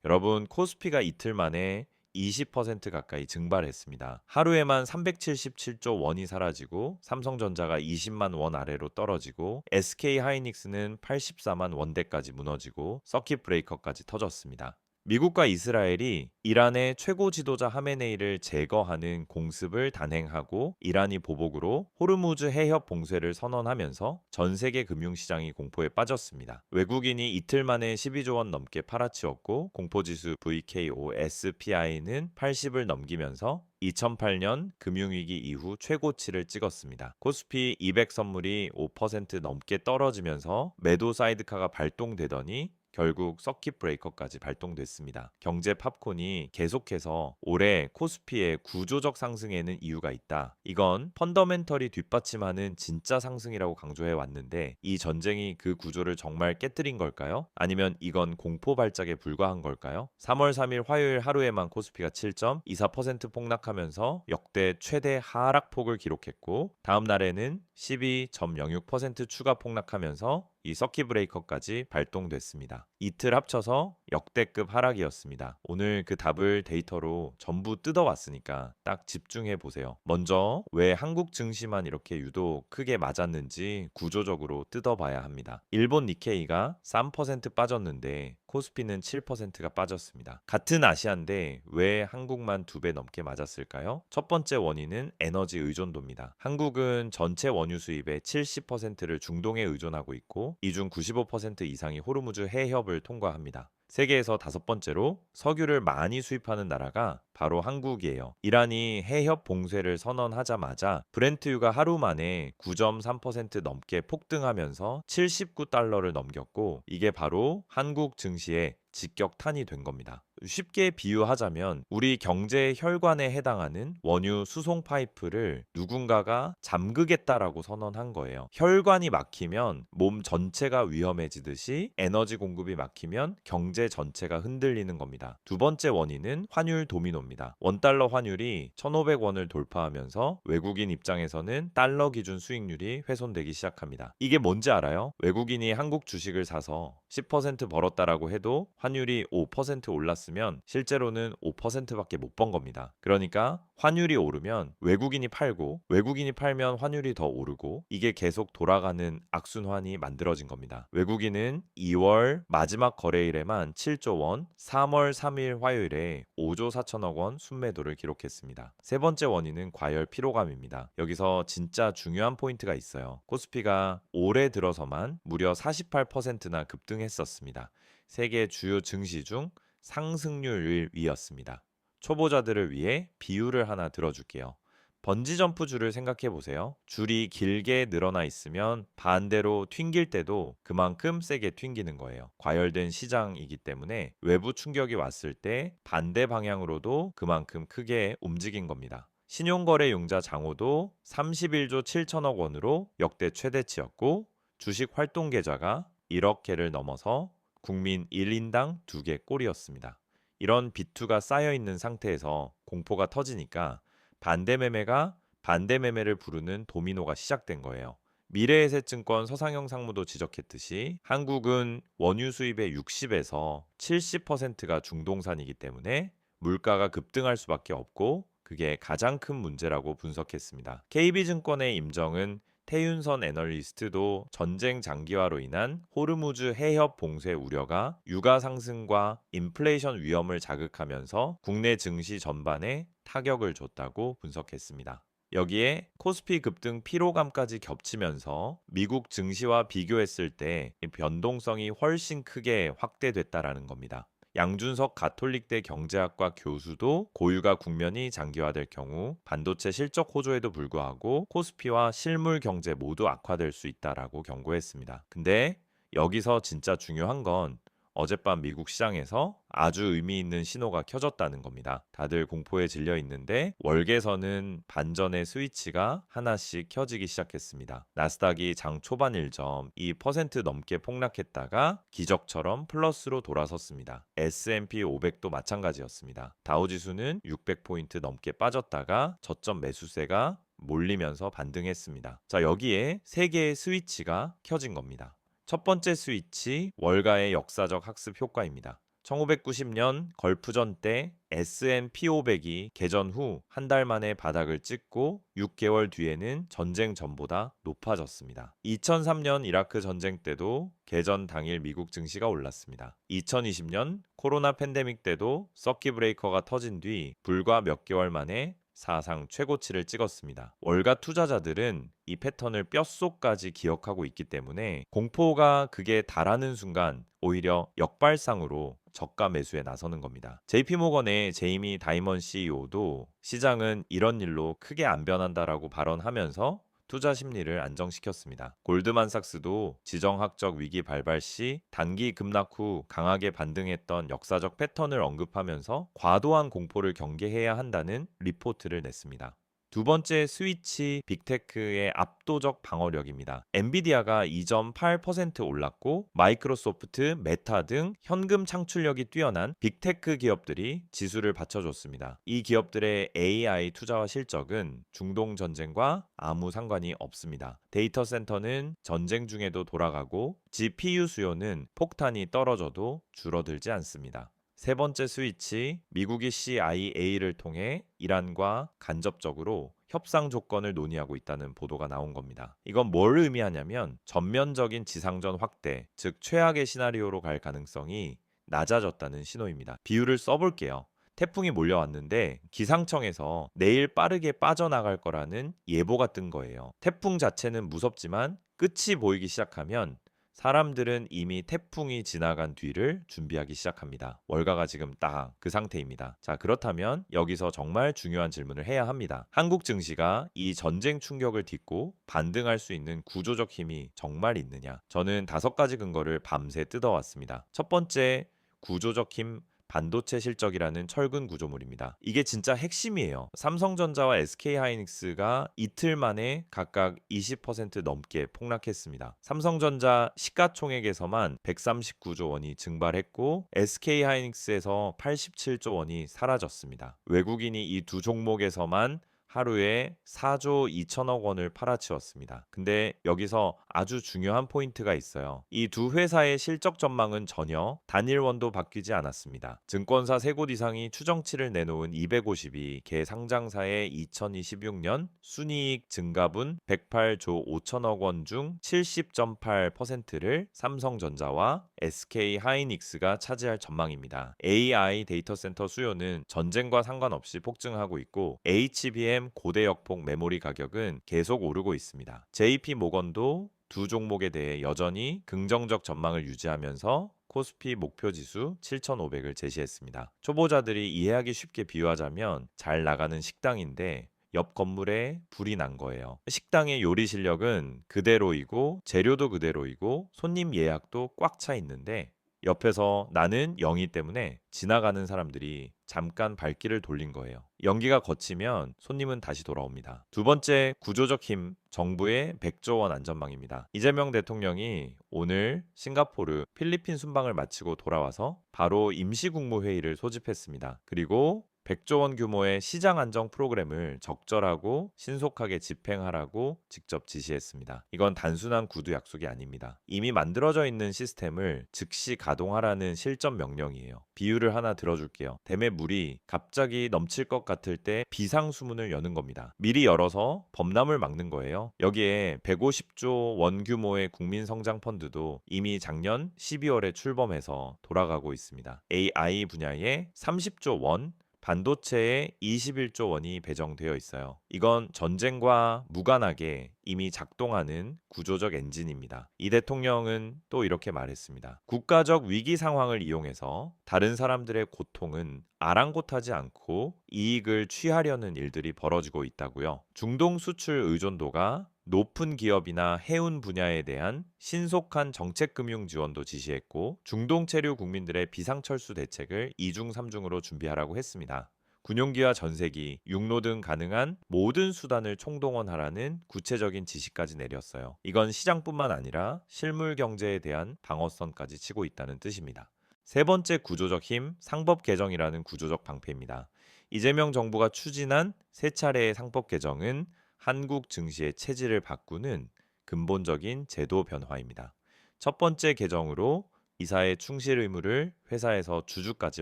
여러분, 코스피가 이틀 만에 20% 가까이 증발했습니다. 하루에만 377조 원이 사라지고 삼성전자가 20만 원 아래로 떨어지고 SK 하이닉스는 84만 원대까지 무너지고 서킷 브레이커까지 터졌습니다. 미국과 이스라엘이 이란의 최고 지도자 하메네이를 제거하는 공습을 단행하고 이란이 보복으로 호르무즈 해협 봉쇄를 선언하면서 전 세계 금융시장이 공포에 빠졌습니다. 외국인이 이틀 만에 12조 원 넘게 팔아치웠고 공포지수 VKO SPI는 80을 넘기면서 2008년 금융위기 이후 최고치를 찍었습니다. 코스피 200 선물이 5% 넘게 떨어지면서 매도 사이드카가 발동되더니 결국 서킷 브레이커까지 발동됐습니다. 경제 팝콘이 계속해서 올해 코스피의 구조적 상승에는 이유가 있다. 이건 펀더멘털이 뒷받침하는 진짜 상승이라고 강조해 왔는데 이 전쟁이 그 구조를 정말 깨뜨린 걸까요? 아니면 이건 공포 발작에 불과한 걸까요? 3월 3일 화요일 하루에만 코스피가 7.24% 폭락하면서 역대 최대 하락폭을 기록했고 다음 날에는 12.06% 추가 폭락하면서 이 서킷 브레이커까지 발동됐습니다. 이틀 합쳐서 역대급 하락이었습니다. 오늘 그 답을 데이터로 전부 뜯어왔으니까 딱 집중해 보세요. 먼저 왜 한국 증시만 이렇게 유독 크게 맞았는지 구조적으로 뜯어봐야 합니다. 일본 니케이가 3% 빠졌는데 코스피는 7%가 빠졌습니다. 같은 아시아인데 왜 한국만 2배 넘게 맞았을까요? 첫 번째 원인은 에너지 의존도입니다. 한국은 전체 원유 수입의 70%를 중동에 의존하고 있고 이 중 95% 이상이 호르무즈 해협을 통과합니다. 세계에서 다섯 번째로 석유를 많이 수입하는 나라가 바로 한국이에요. 이란이 해협 봉쇄를 선언하자마자 브렌트유가 하루 만에 9.3% 넘게 폭등하면서 79달러를 넘겼고 이게 바로 한국 증시의 직격탄이 된 겁니다. 쉽게 비유하자면 우리 경제 혈관에 해당하는 원유 수송 파이프를 누군가가 잠그겠다라고 선언한 거예요. 혈관이 막히면 몸 전체가 위험해지듯이 에너지 공급이 막히면 경제 전체가 흔들리는 겁니다. 두 번째 원인은 환율 도미노입니다. 원달러 환율이 1,500원을 돌파하면서 외국인 입장에서는 달러 기준 수익률이 훼손되기 시작합니다. 이게 뭔지 알아요? 외국인이 한국 주식을 사서 10% 벌었다라고 해도 환율이 5% 올랐으면 실제로는 5%밖에 못 번 겁니다. 그러니까 환율이 오르면 외국인이 팔고 외국인이 팔면 환율이 더 오르고 이게 계속 돌아가는 악순환이 만들어진 겁니다. 외국인은 2월 마지막 거래일에만 7조 원, 3월 3일 화요일에 5조 4천억 원 순매도를 기록했습니다. 세 번째 원인은 과열 피로감입니다. 여기서 진짜 중요한 포인트가 있어요. 코스피가 올해 들어서만 무려 48%나 급등했었습니다. 세계 주요 증시 중 상승률 1위였습니다. 초보자들을 위해 비유를 하나 들어줄게요. 번지점프 줄을 생각해 보세요. 줄이 길게 늘어나 있으면 반대로 튕길 때도 그만큼 세게 튕기는 거예요. 과열된 시장이기 때문에 외부 충격이 왔을 때 반대 방향으로도 그만큼 크게 움직인 겁니다. 신용거래융자 장호도 31조 7천억 원으로 역대 최대치였고 주식 활동 계좌가 1억 개를 넘어서 국민 1인당 2개 꼴이었습니다. 이런 비투가 쌓여 있는 상태에서 공포가 터지니까 반대 매매가 반대 매매를 부르는 도미노가 시작된 거예요. 미래에셋증권 서상영 상무도 지적했듯이 한국은 원유 수입의 60에서 70%가 중동산이기 때문에 물가가 급등할 수밖에 없고 그게 가장 큰 문제라고 분석했습니다. KB증권의 임정은 태윤선 애널리스트도 전쟁 장기화로 인한 호르무즈 해협 봉쇄 우려가 유가 상승과 인플레이션 위험을 자극하면서 국내 증시 전반에 타격을 줬다고 분석했습니다. 여기에 코스피 급등 피로감까지 겹치면서 미국 증시와 비교했을 때 변동성이 훨씬 크게 확대됐다라는 겁니다. 양준석 가톨릭대 경제학과 교수도 고유가 국면이 장기화될 경우 반도체 실적 호조에도 불구하고 코스피와 실물 경제 모두 악화될 수 있다라고 경고했습니다. 근데 여기서 진짜 중요한 건 어젯밤 미국 시장에서 아주 의미 있는 신호가 켜졌다는 겁니다. 다들 공포에 질려 있는데 월계선은 반전의 스위치가 하나씩 켜지기 시작했습니다. 나스닥이 장 초반 1.2% 넘게 폭락했다가 기적처럼 플러스로 돌아섰습니다. S&P 500도 마찬가지였습니다. 다우지수는 600포인트 넘게 빠졌다가 저점 매수세가 몰리면서 반등했습니다. 자, 여기에 세 개의 스위치가 켜진 겁니다. 첫 번째 스위치, 월가의 역사적 학습 효과입니다. 1990년 걸프전 때 S&P 500이 개전 후 한 달 만에 바닥을 찍고 6개월 뒤에는 전쟁 전보다 높아졌습니다. 2003년 이라크 전쟁 때도 개전 당일 미국 증시가 올랐습니다. 2020년 코로나 팬데믹 때도 서킷 브레이커가 터진 뒤 불과 몇 개월 만에 사상 최고치를 찍었습니다. 월가 투자자들은 이 패턴을 뼛속까지 기억하고 있기 때문에 공포가 극에 달하는 순간 오히려 역발상으로 저가 매수에 나서는 겁니다. JP모건의 제이미 다이먼 CEO도 시장은 이런 일로 크게 안 변한다라고 발언하면서 투자 심리를 안정시켰습니다. 골드만삭스도 지정학적 위기 발발 시 단기 급락 후 강하게 반등했던 역사적 패턴을 언급하면서 과도한 공포를 경계해야 한다는 리포트를 냈습니다. 두 번째 스위치 빅테크의 압도적 방어력입니다. 엔비디아가 2.8% 올랐고 마이크로소프트, 메타 등 현금 창출력이 뛰어난 빅테크 기업들이 지수를 받쳐줬습니다. 이 기업들의 AI 투자와 실적은 중동 전쟁과 아무 상관이 없습니다. 데이터 센터는 전쟁 중에도 돌아가고 GPU 수요는 폭탄이 떨어져도 줄어들지 않습니다. 세 번째 스위치, 미국이 CIA를 통해 이란과 간접적으로 협상 조건을 논의하고 있다는 보도가 나온 겁니다. 이건 뭘 의미하냐면 전면적인 지상전 확대, 즉 최악의 시나리오로 갈 가능성이 낮아졌다는 신호입니다. 비유를 써볼게요. 태풍이 몰려왔는데 기상청에서 내일 빠르게 빠져나갈 거라는 예보가 뜬 거예요. 태풍 자체는 무섭지만 끝이 보이기 시작하면 사람들은 이미 태풍이 지나간 뒤를 준비하기 시작합니다. 월가가 지금 딱 그 상태입니다. 자, 그렇다면 여기서 정말 중요한 질문을 해야 합니다. 한국 증시가 이 전쟁 충격을 딛고 반등할 수 있는 구조적 힘이 정말 있느냐? 저는 5가지 근거를 밤새 뜯어왔습니다. 첫 번째, 구조적 힘 반도체 실적이라는 철근 구조물입니다. 이게 진짜 핵심이에요. 삼성전자와 SK하이닉스가 이틀 만에 각각 20% 넘게 폭락했습니다. 삼성전자 시가총액에서만 139조 원이 증발했고 SK하이닉스에서 87조 원이 사라졌습니다. 외국인이 이 두 종목에서만 하루에 4조 2천억 원을 팔아치웠습니다. 근데 여기서 아주 중요한 포인트가 있어요. 이 두 회사의 실적 전망은 전혀 단일원도 바뀌지 않았습니다. 증권사 3곳 이상이 추정치를 내놓은 250이 개 상장사의 2026년 순이익 증가분 108조 5천억 원 중 70.8%를 삼성전자와 SK하이닉스가 차지할 전망입니다. AI 데이터 센터 수요는 전쟁과 상관없이 폭증하고 있고 HBM 고대 역폭 메모리 가격은 계속 오르고 있습니다. JP모건도 두 종목에 대해 여전히 긍정적 전망을 유지하면서 코스피 목표 지수 7,500을 제시했습니다. 초보자들이 이해하기 쉽게 비유하자면 잘 나가는 식당인데 옆 건물에 불이 난 거예요. 식당의 요리 실력은 그대로이고 재료도 그대로이고 손님 예약도 꽉 차 있는데 옆에서 나는 영희 때문에 지나가는 사람들이 잠깐 발길을 돌린 거예요. 연기가 거치면 손님은 다시 돌아옵니다. 두 번째 구조적 힘, 정부의 100조 원 안전망입니다. 이재명 대통령이 오늘 싱가포르, 필리핀 순방을 마치고 돌아와서 바로 임시국무회의를 소집했습니다. 그리고 100조 원 규모의 시장 안정 프로그램을 적절하고 신속하게 집행하라고 직접 지시했습니다. 이건 단순한 구두 약속이 아닙니다. 이미 만들어져 있는 시스템을 즉시 가동하라는 실전 명령이에요. 비유를 하나 들어줄게요. 댐의 물이 갑자기 넘칠 것 같을 때 비상수문을 여는 겁니다. 미리 열어서 범람을 막는 거예요. 여기에 150조 원 규모의 국민성장펀드도 이미 작년 12월에 출범해서 돌아가고 있습니다. AI 분야에 30조 원, 반도체에 21조 원이 배정되어 있어요. 이건 전쟁과 무관하게 이미 작동하는 구조적 엔진입니다. 이 대통령은 또 이렇게 말했습니다. 국가적 위기 상황을 이용해서 다른 사람들의 고통은 아랑곳하지 않고 이익을 취하려는 일들이 벌어지고 있다고요. 중동 수출 의존도가 높은 기업이나 해운 분야에 대한 신속한 정책금융 지원도 지시했고 중동 체류 국민들의 비상철수 대책을 2중 3중으로 준비하라고 했습니다. 군용기와 전세기, 육로 등 가능한 모든 수단을 총동원하라는 구체적인 지시까지 내렸어요. 이건 시장뿐만 아니라 실물 경제에 대한 방어선까지 치고 있다는 뜻입니다. 세 번째 구조적 힘, 상법 개정이라는 구조적 방패입니다. 이재명 정부가 추진한 세 차례의 상법 개정은 한국 증시의 체질을 바꾸는 근본적인 제도 변화입니다. 첫 번째 개정으로 이사의 충실 의무를 회사에서 주주까지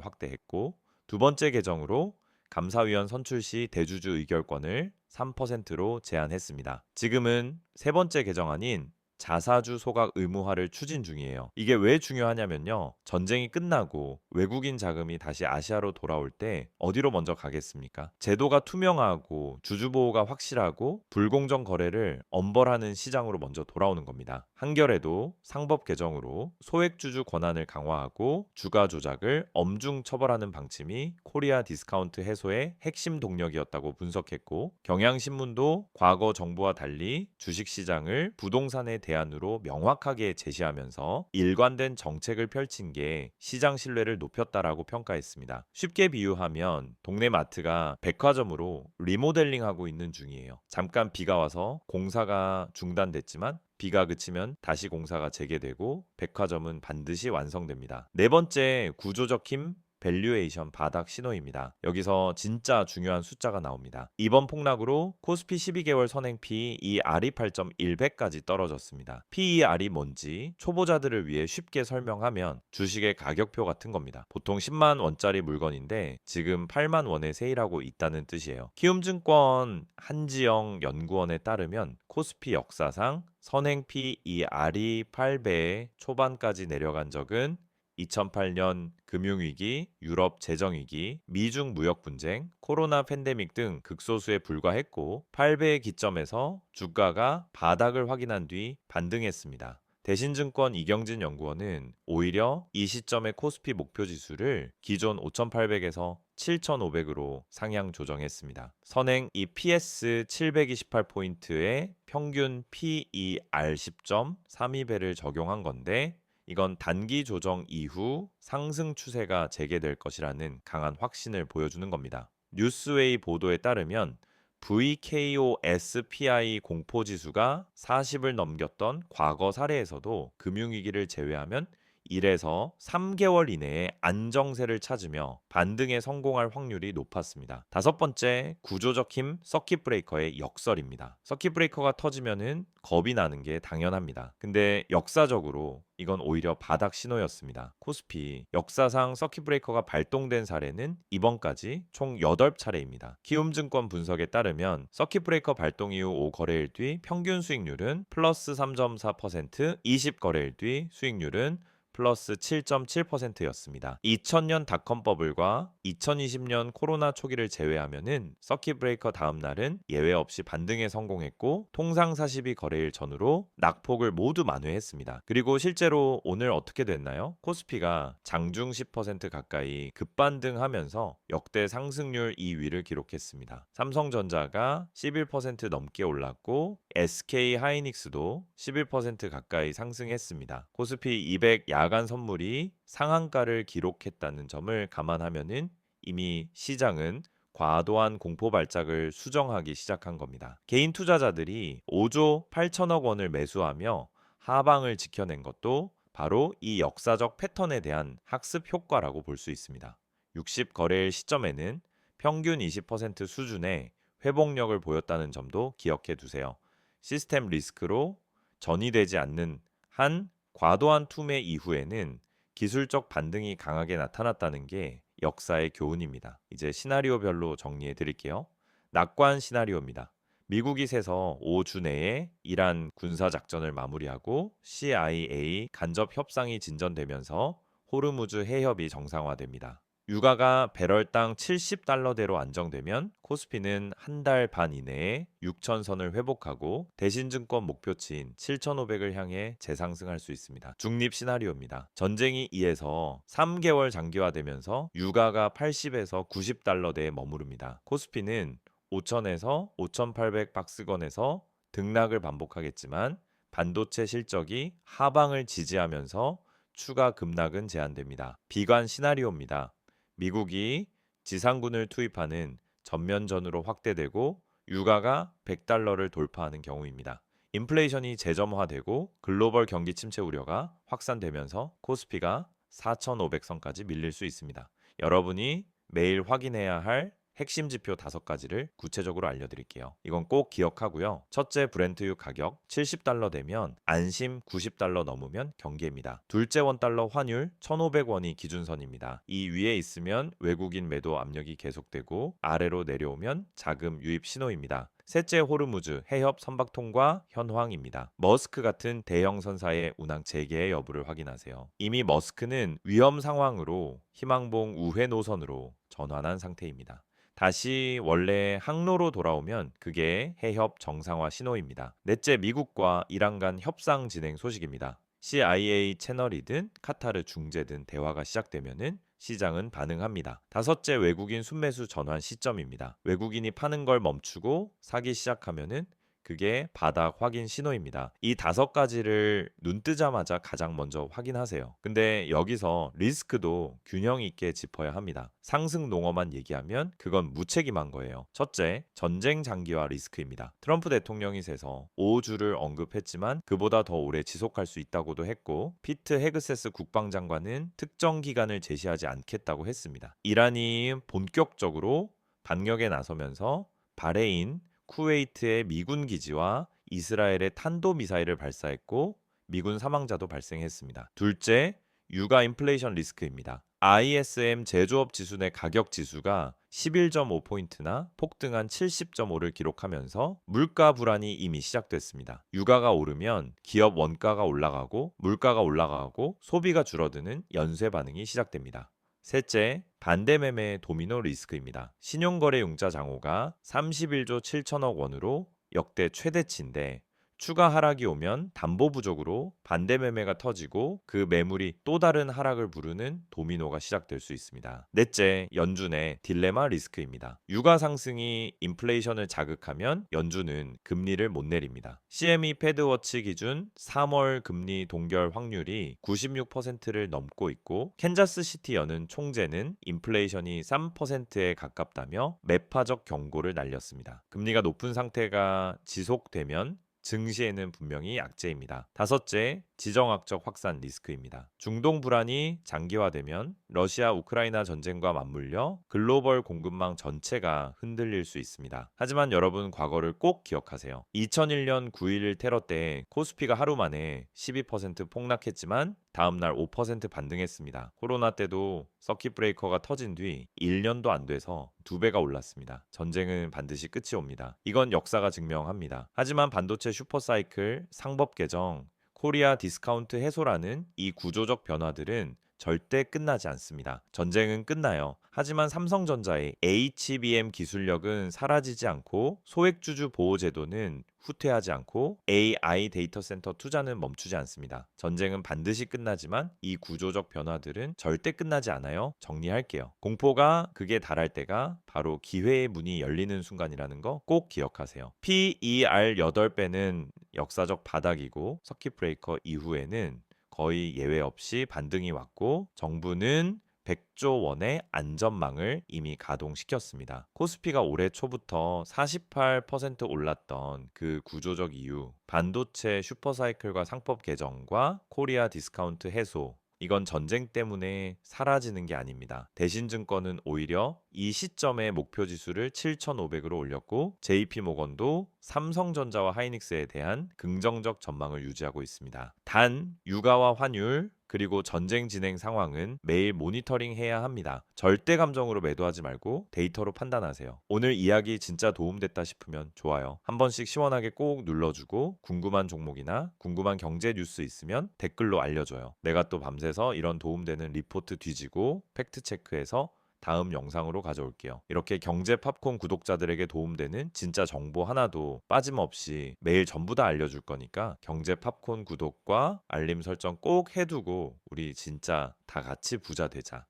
확대했고, 두 번째 개정으로 감사위원 선출 시 대주주 의결권을 3%로 제한했습니다. 지금은 세 번째 개정안인 자사주 소각 의무화를 추진 중이에요. 이게 왜 중요하냐면요. 전쟁이 끝나고 외국인 자금이 다시 아시아로 돌아올 때 어디로 먼저 가겠습니까? 제도가 투명하고 주주 보호가 확실하고 불공정 거래를 엄벌하는 시장으로 먼저 돌아오는 겁니다. 한겨레도 상법 개정으로 소액주주 권한을 강화하고 주가 조작을 엄중 처벌하는 방침이 코리아 디스카운트 해소의 핵심 동력이었다고 분석했고, 경향신문도 과거 정부와 달리 주식시장을 부동산의 대안으로 명확하게 제시하면서 일관된 정책을 펼친 게 시장 신뢰를 높였다라고 평가했습니다. 쉽게 비유하면 동네 마트가 백화점으로 리모델링하고 있는 중이에요. 잠깐 비가 와서 공사가 중단됐지만 비가 그치면 다시 공사가 재개되고 백화점은 반드시 완성됩니다. 네 번째, 구조적 힘 밸류에이션 바닥 신호입니다. 여기서 진짜 중요한 숫자가 나옵니다. 이번 폭락으로 코스피 12개월 선행 PER이 8.1배까지 떨어졌습니다. PER이 뭔지 초보자들을 위해 쉽게 설명하면 주식의 가격표 같은 겁니다. 보통 10만 원짜리 물건인데 지금 8만 원에 세일하고 있다는 뜻이에요. 키움증권 한지영 연구원에 따르면 코스피 역사상 선행 PER이 8배 초반까지 내려간 적은 2008년 금융위기, 유럽 재정위기, 미중 무역 분쟁, 코로나 팬데믹 등 극소수에 불과했고 8배의 기점에서 주가가 바닥을 확인한 뒤 반등했습니다. 대신증권 이경진 연구원은 오히려 이 시점의 코스피 목표 지수를 기존 5,800에서 7,500으로 상향 조정했습니다. 선행 EPS 728포인트의 평균 PER 10.32배를 적용한 건데, 이건 단기 조정 이후 상승 추세가 재개될 것이라는 강한 확신을 보여주는 겁니다. 뉴스웨이 보도에 따르면 VKOSPI 공포지수가 40을 넘겼던 과거 사례에서도 금융위기를 제외하면 1에서 3개월 이내에 안정세를 찾으며 반등에 성공할 확률이 높았습니다. 다섯 번째, 구조적 힘 서킷 브레이커의 역설입니다. 서킷 브레이커가 터지면은 겁이 나는 게 당연합니다. 근데 역사적으로 이건 오히려 바닥 신호였습니다. 코스피 역사상 서킷 브레이커가 발동된 사례는 이번까지 총 8차례입니다. 키움증권 분석에 따르면 서킷 브레이커 발동 이후 5거래일 뒤 평균 수익률은 플러스 3.4%, 20거래일 뒤 수익률은 플러스 7.7%였습니다. 2000년 닷컴 버블과 2020년 코로나 초기를 제외하면은 서킷 브레이커 다음 날은 예외 없이 반등에 성공했고 통상 42거래일 전후로 낙폭을 모두 만회했습니다. 그리고 실제로 오늘 어떻게 됐나요? 코스피가 장중 10% 가까이 급반등하면서 역대 상승률 2위를 기록했습니다. 삼성전자가 11% 넘게 올랐고 SK 하이닉스도 11% 가까이 상승했습니다. 코스피 200 야간 선물이 상한가를 기록했다는 점을 감안하면은 이미 시장은 과도한 공포 발작을 수정하기 시작한 겁니다. 개인 투자자들이 5조 8천억 원을 매수하며 하방을 지켜낸 것도 바로 이 역사적 패턴에 대한 학습 효과라고 볼 수 있습니다. 60거래일 시점에는 평균 20% 수준의 회복력을 보였다는 점도 기억해 두세요. 시스템 리스크로 전이되지 않는 한 과도한 투매 이후에는 기술적 반등이 강하게 나타났다는 게 역사의 교훈입니다. 이제 시나리오별로 정리해 드릴게요. 낙관 시나리오입니다. 미국이 새서 5주 내에 이란 군사작전을 마무리하고 CIA 간접 협상이 진전되면서 호르무즈 해협이 정상화됩니다. 유가가 배럴당 70달러대로 안정되면 코스피는 한 달 반 이내에 6천선을 회복하고 대신증권 목표치인 7,500을 향해 재상승할 수 있습니다. 중립 시나리오입니다. 전쟁이 2에서 3개월 장기화되면서 유가가 80에서 90달러대에 머무릅니다. 코스피는 5,000에서 5,800 박스권에서 등락을 반복하겠지만 반도체 실적이 하방을 지지하면서 추가 급락은 제한됩니다. 비관 시나리오입니다. 미국이 지상군을 투입하는 전면전으로 확대되고 유가가 100달러를 돌파하는 경우입니다. 인플레이션이 재점화되고 글로벌 경기 침체 우려가 확산되면서 코스피가 4,500선까지 밀릴 수 있습니다. 여러분이 매일 확인해야 할 핵심 지표 5가지를 구체적으로 알려드릴게요. 이건 꼭 기억하고요. 첫째, 브렌트유 가격 70달러 되면 안심, 90달러 넘으면 경계입니다. 둘째, 원달러 환율 1,500원이 기준선입니다. 이 위에 있으면 외국인 매도 압력이 계속되고 아래로 내려오면 자금 유입 신호입니다. 셋째, 호르무즈 해협 선박 통과 현황입니다. 머스크 같은 대형 선사의 운항 재개의 여부를 확인하세요. 이미 머스크는 위험 상황으로 희망봉 우회 노선으로 전환한 상태입니다. 다시 원래 항로로 돌아오면 그게 해협 정상화 신호입니다. 넷째, 미국과 이란 간 협상 진행 소식입니다. CIA 채널이든 카타르 중재든 대화가 시작되면은 시장은 반응합니다. 다섯째, 외국인 순매수 전환 시점입니다. 외국인이 파는 걸 멈추고 사기 시작하면은 그게 바닥 확인 신호입니다. 이 5가지를 눈 뜨자마자 가장 먼저 확인하세요. 근데 여기서 리스크도 균형 있게 짚어야 합니다. 상승 농어만 얘기하면 그건 무책임한 거예요. 첫째, 전쟁 장기화 리스크입니다. 트럼프 대통령이 세서 5주를 언급했지만 그보다 더 오래 지속할 수 있다고도 했고, 피트 헤그세스 국방장관은 특정 기간을 제시하지 않겠다고 했습니다. 이란이 본격적으로 반격에 나서면서 바레인, 쿠웨이트의 미군 기지와 이스라엘의 탄도미사일을 발사했고 미군 사망자도 발생했습니다. 둘째, 유가 인플레이션 리스크입니다. ISM 제조업 지수 내 가격 지수가 11.5포인트나 폭등한 70.5를 기록하면서 물가 불안이 이미 시작됐습니다. 유가가 오르면 기업 원가가 올라가고 물가가 올라가고 소비가 줄어드는 연쇄 반응이 시작됩니다. 셋째, 반대매매 도미노 리스크입니다. 신용거래 융자 장호가 31조 7천억 원으로 역대 최대치인데 추가 하락이 오면 담보 부족으로 반대매매가 터지고 그 매물이 또 다른 하락을 부르는 도미노가 시작될 수 있습니다. 넷째, 연준의 딜레마 리스크입니다. 유가 상승이 인플레이션을 자극하면 연준은 금리를 못 내립니다. CME 패드워치 기준 3월 금리 동결 확률이 96%를 넘고 있고 캔자스시티 여는 총재는 인플레이션이 3%에 가깝다며 매파적 경고를 날렸습니다. 금리가 높은 상태가 지속되면 증시에는 분명히 악재입니다. 다섯째, 지정학적 확산 리스크입니다. 중동 불안이 장기화되면 러시아 우크라이나 전쟁과 맞물려 글로벌 공급망 전체가 흔들릴 수 있습니다. 하지만 여러분, 과거를 꼭 기억하세요. 2001년 9.11 테러 때 코스피가 하루 만에 12% 폭락했지만 다음날 5% 반등했습니다. 코로나 때도 서킷 브레이커가 터진 뒤 1년도 안 돼서 2배가 올랐습니다. 전쟁은 반드시 끝이 옵니다. 이건 역사가 증명합니다. 하지만 반도체 슈퍼사이클, 상법 개정, 코리아 디스카운트 해소라는 이 구조적 변화들은 절대 끝나지 않습니다. 전쟁은 끝나요. 하지만 삼성전자의 HBM 기술력은 사라지지 않고 소액주주 보호 제도는 후퇴하지 않고 AI 데이터 센터 투자는 멈추지 않습니다. 전쟁은 반드시 끝나지만 이 구조적 변화들은 절대 끝나지 않아요. 정리할게요. 공포가 극에 달할 때가 바로 기회의 문이 열리는 순간이라는 거 꼭 기억하세요. PER 8배는 역사적 바닥이고 서킷 브레이커 이후에는 거의 예외 없이 반등이 왔고 정부는 100조 원의 안전망을 이미 가동시켰습니다. 코스피가 올해 초부터 48% 올랐던 그 구조적 이유, 반도체 슈퍼사이클과 상법 개정과 코리아 디스카운트 해소, 이건 전쟁 때문에 사라지는 게 아닙니다. 대신증권은 오히려 이 시점에 목표 지수를 7,500으로 올렸고 JP모건도 삼성전자와 하이닉스에 대한 긍정적 전망을 유지하고 있습니다. 단 유가와 환율 그리고 전쟁 진행 상황은 매일 모니터링 해야 합니다. 절대 감정으로 매도하지 말고 데이터로 판단하세요. 오늘 이야기 진짜 도움됐다 싶으면 좋아요. 한 번씩 시원하게 꼭 눌러주고 궁금한 종목이나 궁금한 경제 뉴스 있으면 댓글로 알려줘요. 내가 또 밤새서 이런 도움되는 리포트 뒤지고 팩트체크해서 다음 영상으로 가져올게요. 이렇게 경제 팝콘 구독자들에게 도움되는 진짜 정보 하나도 빠짐없이 매일 전부 다 알려줄 거니까 경제 팝콘 구독과 알림 설정 꼭 해두고 우리 진짜 다 같이 부자 되자.